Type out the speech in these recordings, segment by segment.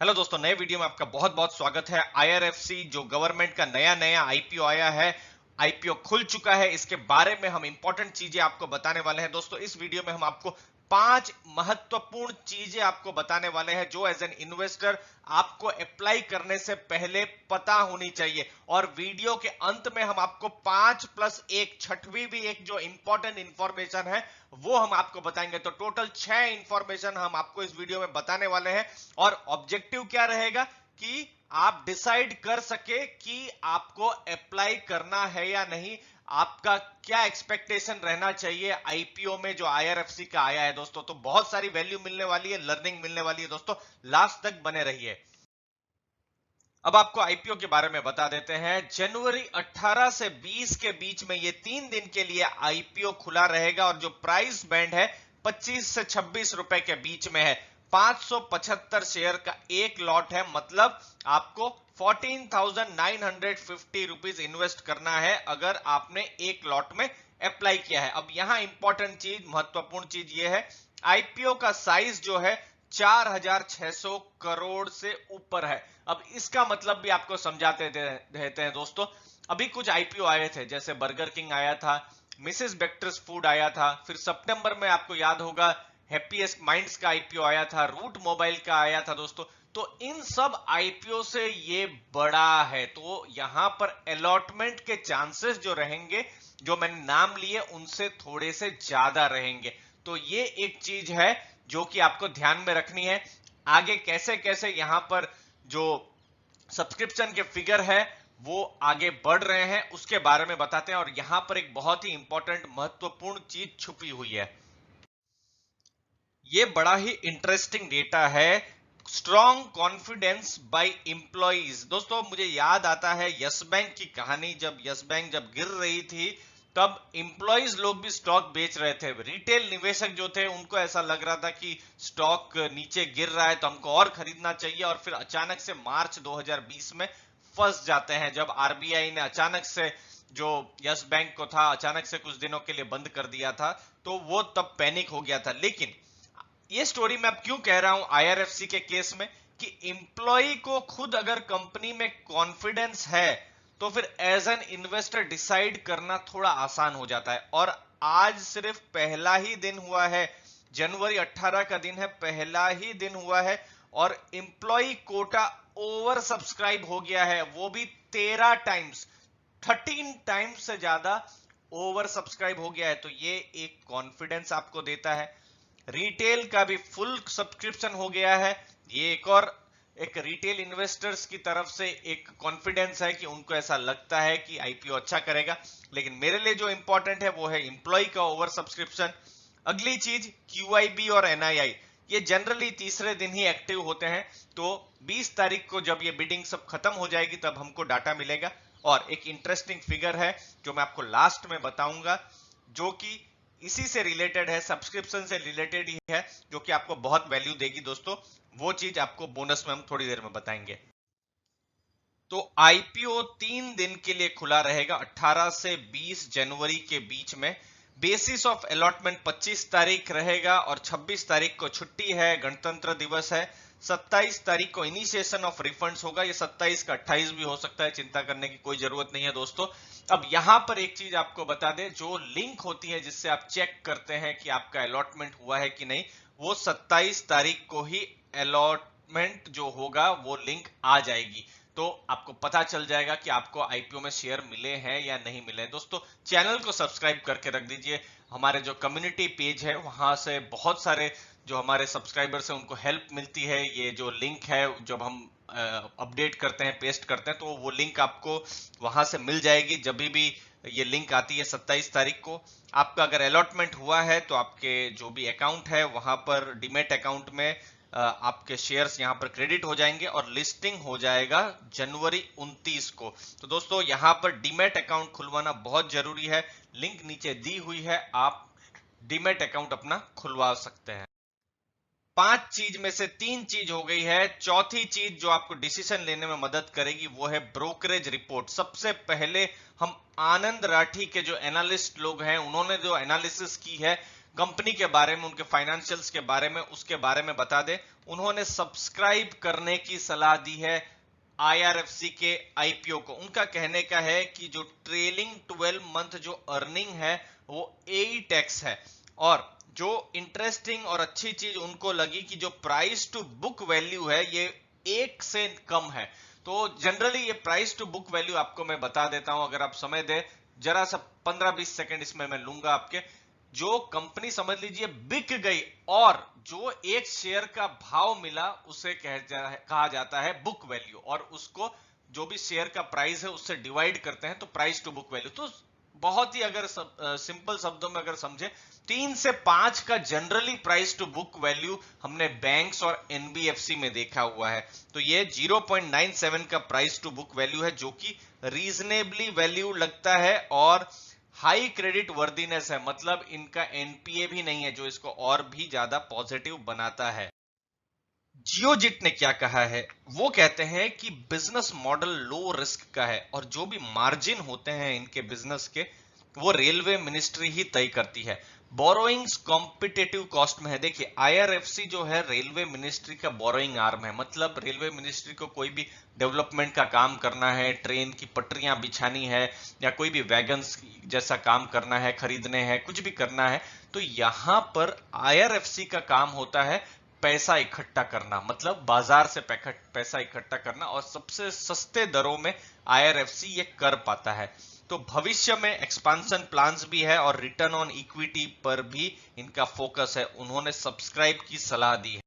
Hello दोस्तों, नए video में आपका बहुत बहुत स्वागत है। आईआरएफसी जो गवर्नमेंट का नया नया आईपीओ आया है, आईपीओ खुल चुका है, इसके बारे में हम इंपॉर्टेंट चीजें आपको बताने वाले हैं। दोस्तों, इस वीडियो में हम आपको 5 महत्वपूर्ण चीजें आपको बताने वाले हैं जो एज एन इन्वेस्टर आपको अप्लाई करने से पहले पता होनी चाहिए। और वीडियो के अंत में हम आपको 5+1 छठवीं भी एक जो इंपॉर्टेंट इंफॉर्मेशन है वो हम आपको बताएंगे। तो टोटल 6 इंफॉर्मेशन हम आपको इस वीडियो में बताने वाले हैं और ऑब्जेक्टिव क्या रहेगा कि आप डिसाइड कर सके कि आपको अप्लाई करना है या नहीं, आपका क्या एक्सपेक्टेशन रहना चाहिए आईपीओ में जो आईआरएफसी का आया है। दोस्तों, तो बहुत सारी वैल्यू मिलने वाली है, लर्निंग मिलने वाली है। दोस्तों, लास्ट तक बने रहिए। अब आपको आईपीओ के बारे में बता देते हैं। जनवरी 18 से 20 के बीच में ये 3 दिन के लिए आईपीओ खुला रहेगा और जो प्राइस बैंड है 25 से 26 रुपए के बीच में है। 575 शेयर का एक लॉट है, मतलब आपको 14,950 रुपीज इन्वेस्ट करना है अगर आपने एक लॉट में अप्लाई किया है। अब यहां इंपॉर्टेंट चीज, महत्वपूर्ण चीज ये है, आईपीओ का साइज जो है 4,600 करोड़ से ऊपर है। अब इसका मतलब भी आपको समझाते रहते हैं। दोस्तों, अभी कुछ आईपीओ आए थे, जैसे बर्गर किंग आया था, मिसेस बेक्टर्स फूड आया था, फिर सितंबर में आपको याद होगा हैप्पीएस्ट माइंड्स का आईपीओ आया था, रूट मोबाइल का आया था। दोस्तों, तो इन सब आईपीओ से ये बड़ा है, तो यहां पर अलॉटमेंट के चांसेस जो रहेंगे, जो मैंने नाम लिए, उनसे थोड़े से ज्यादा रहेंगे। तो ये एक चीज है जो कि आपको ध्यान में रखनी है। आगे कैसे कैसे यहां पर जो सब्सक्रिप्शन के फिगर है वो आगे बढ़ रहे हैं, उसके बारे में बताते हैं। और यहां पर एक बहुत ही इंपॉर्टेंट महत्वपूर्ण चीज छुपी हुई है। ये बड़ा ही इंटरेस्टिंग डेटा है। Strong confidence by employees. दोस्तों, मुझे याद आता है यस बैंक की कहानी। जब यस बैंक जब गिर रही थी, तब इंप्लॉइज लोग भी स्टॉक बेच रहे थे। रिटेल निवेशक जो थे, उनको ऐसा लग रहा था कि स्टॉक नीचे गिर रहा है तो हमको और खरीदना चाहिए। और फिर अचानक से मार्च 2020 में फंस जाते हैं, जब आरबीआई ने अचानक से जो यस बैंक को था, अचानक से कुछ दिनों के लिए बंद कर दिया था। तो वो तब पैनिक हो गया था। लेकिन ये स्टोरी मैं अब क्यों कह रहा हूं आईआरएफसी के केस में, कि इंप्लॉय को खुद अगर कंपनी में कॉन्फिडेंस है तो फिर एज एन इन्वेस्टर डिसाइड करना थोड़ा आसान हो जाता है। और आज सिर्फ पहला ही दिन हुआ है, जनवरी 18 का दिन है, पहला ही दिन हुआ है और इंप्लॉय कोटा ओवर सब्सक्राइब हो गया है, वो भी 13 टाइम्स, 13 टाइम्स से ज्यादा ओवर सब्सक्राइब हो गया है। तो ये एक कॉन्फिडेंस आपको देता है। रिटेल का भी फुल सब्सक्रिप्शन हो गया है। ये एक रिटेल इन्वेस्टर्स की तरफ से एक कॉन्फिडेंस है कि उनको ऐसा लगता है कि आईपीओ अच्छा करेगा। लेकिन मेरे लिए जो इंपॉर्टेंट है वो है इंप्लॉय का ओवर सब्सक्रिप्शन। अगली चीज क्यूआईबी और एनआईआई, ये जनरली तीसरे दिन ही एक्टिव होते हैं। तो 20 तारीख को जब ये बिडिंग सब खत्म हो जाएगी तब हमको डाटा मिलेगा। और एक इंटरेस्टिंग फिगर है जो मैं आपको लास्ट में बताऊंगा, जो कि इसी से रिलेटेड है, सब्सक्रिप्शन से रिलेटेड ही है, जो कि आपको बहुत वैल्यू देगी। दोस्तों, वो चीज आपको बोनस में हम थोड़ी देर में बताएंगे। तो आईपीओ 3 दिन के लिए खुला रहेगा, 18 से 20 जनवरी के बीच में। बेसिस ऑफ अलॉटमेंट 25 तारीख रहेगा और 26 तारीख को छुट्टी है, गणतंत्र दिवस है। 27 तारीख को इनिशिएशन ऑफ रिफंड्स होगा। ये 27 का 28 भी हो सकता है, चिंता करने की कोई जरूरत नहीं है। दोस्तों, अब यहां पर एक चीज आपको बता दें, जो लिंक होती है जिससे आप चेक करते हैं कि आपका अलॉटमेंट हुआ है कि नहीं, वो 27 तारीख को ही अलॉटमेंट जो होगा वो लिंक आ जाएगी। तो आपको पता चल जाएगा कि आपको आईपीओ में शेयर मिले हैं या नहीं मिले हैं। दोस्तों, चैनल को सब्सक्राइब करके रख दीजिए। हमारे जो कम्युनिटी पेज है वहां से बहुत सारे जो हमारे सब्सक्राइबर्स हैं उनको हेल्प मिलती है। ये जो लिंक है, जब हम अपडेट करते हैं, पेस्ट करते हैं, तो वो लिंक आपको वहां से मिल जाएगी। जब भी ये लिंक आती है 27 तारीख को, आपका अगर अलॉटमेंट हुआ है तो आपके जो भी अकाउंट है वहां पर डीमेट अकाउंट में आपके शेयर्स यहां पर क्रेडिट हो जाएंगे और लिस्टिंग हो जाएगा जनवरी 29 को। तो दोस्तों, यहां पर डीमेट अकाउंट खुलवाना बहुत जरूरी है। लिंक नीचे दी हुई है, आप डीमेट अकाउंट अपना खुलवा सकते हैं। 5 चीज में से 3 चीज हो गई है। चौथी चीज जो आपको डिसीजन लेने में मदद करेगी वो है ब्रोकरेज रिपोर्ट। सबसे पहले हम आनंद राठी के जो एनालिस्ट लोग हैं, उन्होंने जो एनालिसिस की है, कंपनी के बारे में, उनके फाइनेंशियल्स के बारे में, उसके बारे में बता दे। उन्होंने सब्सक्राइब करने की सलाह दी है IRFC के IPO को। उनका कहने का है कि जो ट्रेलिंग 12 मंथ जो अर्निंग है वो AE-टैक्स है, और जो इंटरेस्टिंग और अच्छी चीज उनको लगी कि जो प्राइस टू बुक वैल्यू है ये 1 से कम है। तो जनरली ये प्राइस टू बुक वैल्यू आपको मैं बता देता हूं, अगर आप समय दे जरा सा 15-20 सेकंड इसमें मैं लूंगा आपके। जो कंपनी समझ लीजिए बिक गई और जो एक शेयर का भाव मिला उसे कहा जाता है बुक वैल्यू, और उसको जो भी शेयर का प्राइस है उससे डिवाइड करते हैं तो प्राइस टू बुक वैल्यू। तो बहुत ही अगर सिंपल शब्दों में अगर समझे, 3 से 5 का generally price to book value हमने बैंक्स और NBFC में देखा हुआ है। तो ये 0.97 का प्राइस टू बुक वैल्यू है, जो कि रीजनेबली वैल्यू लगता है और हाई क्रेडिट वर्दीनेस है, मतलब इनका NPA भी नहीं है, जो इसको और भी ज्यादा पॉजिटिव बनाता है। जियोजिट ने क्या कहा है, वो कहते हैं कि बिजनेस मॉडल लो रिस्क का है और जो भी मार्जिन होते हैं इनके बिजनेस के वो रेलवे मिनिस्ट्री ही तय करती है। बोरोइंग्स कॉम्पिटेटिव कॉस्ट में है। देखिए IRFC जो है रेलवे मिनिस्ट्री का बोरोइंग आर्म है, मतलब रेलवे मिनिस्ट्री को कोई भी डेवलपमेंट का काम करना है, ट्रेन की पटरियां बिछानी है या कोई भी वैगन्स जैसा काम करना है, खरीदने हैं, कुछ भी करना है, तो यहां पर IRFC का काम होता है पैसा इकट्ठा करना, मतलब बाजार से पैसा इकट्ठा करना, और सबसे सस्ते दरों में IRFC ये कर पाता है। तो भविष्य में एक्सपांशन प्लान्स भी है और रिटर्न ऑन इक्विटी पर भी इनका फोकस है। उन्होंने सब्सक्राइब की सलाह दी है।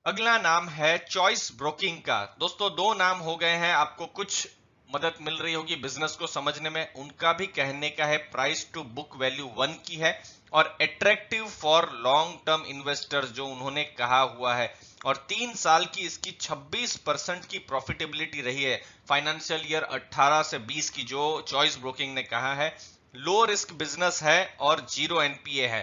अगला नाम है चॉइस ब्रोकिंग का। दोस्तों 2 नाम हो गए हैं, आपको कुछ मदद मिल रही होगी बिजनेस को समझने में। उनका भी कहने का है प्राइस टू बुक वैल्यू 1 की है और attractive for long term investors जो उन्होंने कहा हुआ है, और 3 साल की इसकी 26% की प्रॉफिटेबिलिटी रही है फाइनेंशियल ईयर 18 से 20 की, जो चॉइस ब्रोकिंग ने कहा है। लो रिस्क बिजनेस है और 0 NPA है।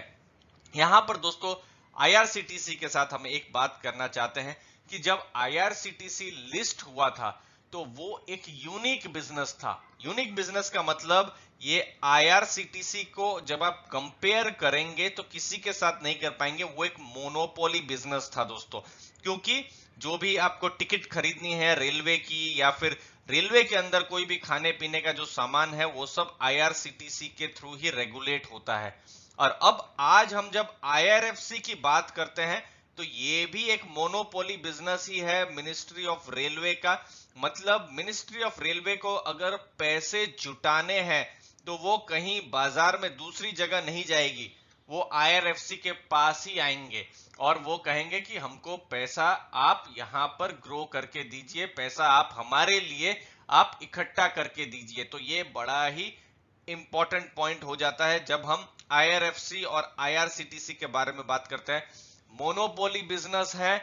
यहां पर दोस्तों IRCTC के साथ हम एक बात करना चाहते हैं कि जब IRCTC लिस्ट हुआ था तो वो एक यूनिक बिजनेस था। यूनिक बिजनेस का मतलब ये IRCTC को जब आप कंपेयर करेंगे तो किसी के साथ नहीं कर पाएंगे, वो एक मोनोपोली बिजनेस था दोस्तों। क्योंकि जो भी आपको टिकट खरीदनी है रेलवे की या फिर रेलवे के अंदर कोई भी खाने पीने का जो सामान है वो सब IRCTC के थ्रू ही रेगुलेट होता है। और अब आज हम जब IRFC की बात करते हैं तो ये भी एक मोनोपोली बिजनेस ही है मिनिस्ट्री ऑफ रेलवे का। मतलब मिनिस्ट्री ऑफ रेलवे को अगर पैसे जुटाने हैं तो वो कहीं बाजार में दूसरी जगह नहीं जाएगी, वो IRFC के पास ही आएंगे और वो कहेंगे कि हमको पैसा आप यहां पर ग्रो करके दीजिए, पैसा आप हमारे लिए आप इकट्ठा करके दीजिए। तो ये बड़ा ही इंपॉर्टेंट पॉइंट हो जाता है जब हम IRFC और IRCTC के बारे में बात करते हैं। मोनोपोली बिजनेस है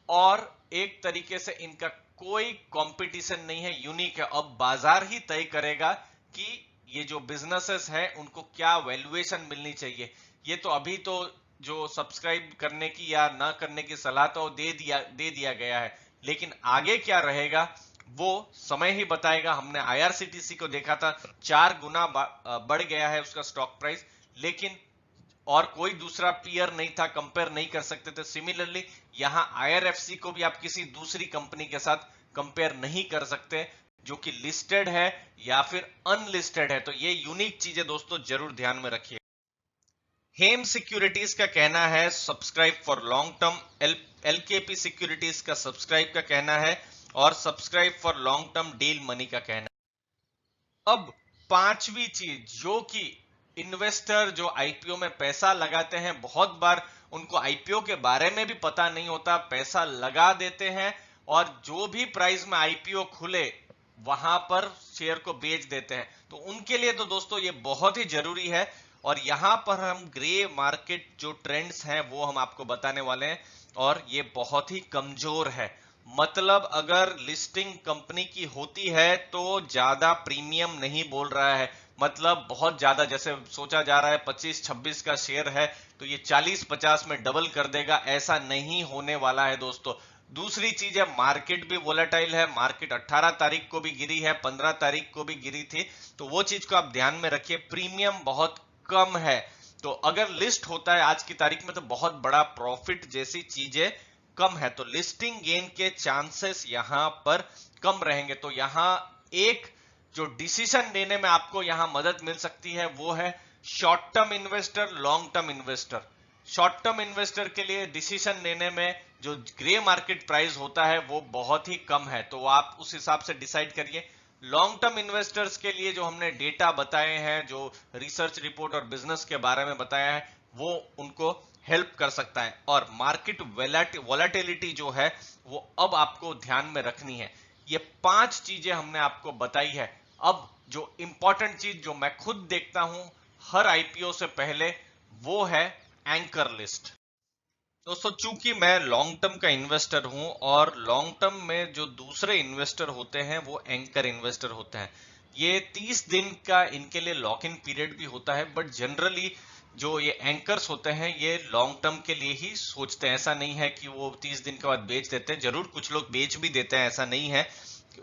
और एक तरीके से इनका कोई कंपटीशन नहीं है, यूनिक है। अब बाजार ही तय करेगा कि ये जो बिजनेसेस हैं उनको क्या वैल्यूएशन मिलनी चाहिए। ये तो अभी तो जो सब्सक्राइब करने की या ना करने की सलाह तो दे दिया गया है, लेकिन आगे क्या रहेगा वो समय ही बताएगा। हमने IRCTC को देखा था 4 गुना बढ़ गया है उसका स्टॉक प्राइस, लेकिन और कोई दूसरा पीयर नहीं था, कंपेयर नहीं कर सकते थे। सिमिलरली यहां IRFC को भी आप किसी दूसरी कंपनी के साथ कंपेयर नहीं कर सकते जो कि लिस्टेड है या फिर अनलिस्टेड है। तो ये यूनिक चीजें दोस्तों जरूर ध्यान में रखिए। हेम सिक्योरिटीज का कहना है subscribe for long term, LKP securities का सब्सक्राइब का कहना है और subscribe for long term deal money का कहना है। अब 5वीं चीज जो कि इन्वेस्टर जो IPO में पैसा लगाते हैं, बहुत बार उनको IPO के बारे में भी पता नहीं होता, पैसा लगा देते हैं और जो भी प्राइस में IPO खुले वहां पर शेयर को बेच देते हैं। तो उनके लिए तो दोस्तों ये बहुत ही जरूरी है और यहां पर हम ग्रे मार्केट जो ट्रेंड्स हैं वो हम आपको बताने वाले हैं और ये बहुत ही कमजोर है। मतलब अगर लिस्टिंग कंपनी की होती है तो ज्यादा प्रीमियम नहीं बोल रहा है, मतलब बहुत ज्यादा, जैसे सोचा जा रहा है 25-26 का शेयर है तो ये 40-50 में डबल कर देगा, ऐसा नहीं होने वाला है दोस्तों। दूसरी चीज है मार्केट भी वोलेटाइल है, मार्केट 18 तारीख को भी गिरी है, 15 तारीख को भी गिरी थी, तो वो चीज को आप ध्यान में रखिए। प्रीमियम बहुत कम है, तो अगर लिस्ट होता है आज की तारीख में तो बहुत बड़ा प्रॉफिट जैसी चीजें कम है, तो लिस्टिंग गेन के चांसेस यहां पर कम रहेंगे। तो यहां एक जो डिसीजन लेने में आपको यहां मदद मिल सकती है वो है short term investor, long term investor. Short term investor के लिए डिसीजन लेने में जो ग्रे मार्केट प्राइस होता है वो बहुत ही कम है, तो आप उस हिसाब से डिसाइड करिए। लॉन्ग टर्म इन्वेस्टर्स के लिए जो हमने डेटा बताए हैं, जो रिसर्च रिपोर्ट और बिजनेस के बारे में बताया है, वो उनको हेल्प कर सकता है। और मार्केट वॉलेटिलिटी जो है वो अब आपको ध्यान में रखनी है। ये 5 चीजें हमने आपको बताई है। अब जो इंपॉर्टेंट चीज जो मैं खुद देखता हूं हर आईपीओ से पहले, वो है एंकर लिस्ट। दोस्तों चूंकि मैं लॉन्ग टर्म का इन्वेस्टर हूं और लॉन्ग टर्म में जो दूसरे इन्वेस्टर होते हैं वो एंकर इन्वेस्टर होते हैं। ये 30 दिन का इनके लिए लॉक इन पीरियड भी होता है, बट जनरली जो ये एंकर्स होते हैं ये लॉन्ग टर्म के लिए ही सोचते हैं। ऐसा नहीं है कि वो 30 दिन के बाद बेच देते हैं, जरूर कुछ लोग बेच भी देते हैं, ऐसा नहीं है,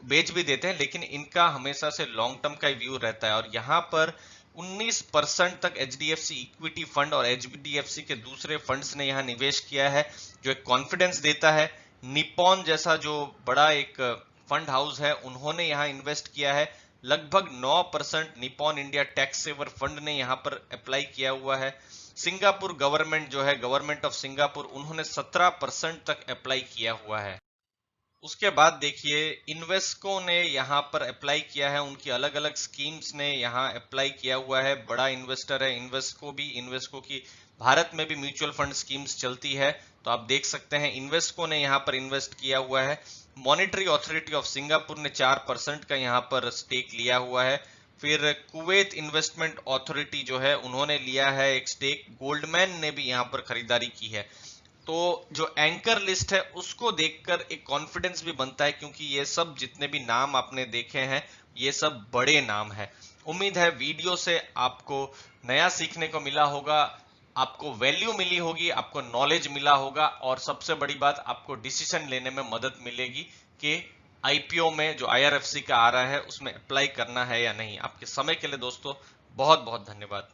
बेच भी देते हैं, लेकिन इनका हमेशा से लॉन्ग टर्म का व्यू रहता है। और यहाँ पर 19% तक एचडीएफसी इक्विटी फंड और एचडीएफसी के दूसरे फंड्स ने यहां निवेश किया है, जो एक कॉन्फिडेंस देता है। निपॉन जैसा जो बड़ा एक फंड हाउस है उन्होंने यहां इन्वेस्ट किया है। लगभग 9% Nippon India tax saver fund ने यहां पर अप्लाई किया हुआ है। सिंगापुर गवर्नमेंट जो है, गवर्नमेंट ऑफ सिंगापुर, उन्होंने 17% तक अप्लाई किया हुआ है। उसके बाद देखिए इन्वेस्को ने यहाँ पर अप्लाई किया है, उनकी अलग अलग स्कीम्स ने यहाँ अप्लाई किया हुआ है। बड़ा इन्वेस्टर है इन्वेस्को भी, इन्वेस्को की भारत में भी म्यूचुअल फंड स्कीम्स चलती है, तो आप देख सकते हैं इन्वेस्को ने यहाँ पर इन्वेस्ट किया हुआ है। मॉनेटरी अथॉरिटी ऑफ सिंगापुर ने 4% का यहाँ पर स्टेक लिया हुआ है। फिर कुवैत इन्वेस्टमेंट अथॉरिटी जो है उन्होंने लिया है एक स्टेक। गोल्डमैन ने भी यहाँ पर खरीदारी की है। तो जो एंकर लिस्ट है उसको देखकर एक कॉन्फिडेंस भी बनता है, क्योंकि ये सब जितने भी नाम आपने देखे हैं ये सब बड़े नाम है। उम्मीद है वीडियो से आपको नया सीखने को मिला होगा, आपको वैल्यू मिली होगी, आपको नॉलेज मिला होगा, और सबसे बड़ी बात आपको डिसीजन लेने में मदद मिलेगी कि आईपीओ में जो आईआरएफसी का आ रहा है उसमें अप्लाई करना है या नहीं। आपके समय के लिए दोस्तों बहुत बहुत धन्यवाद।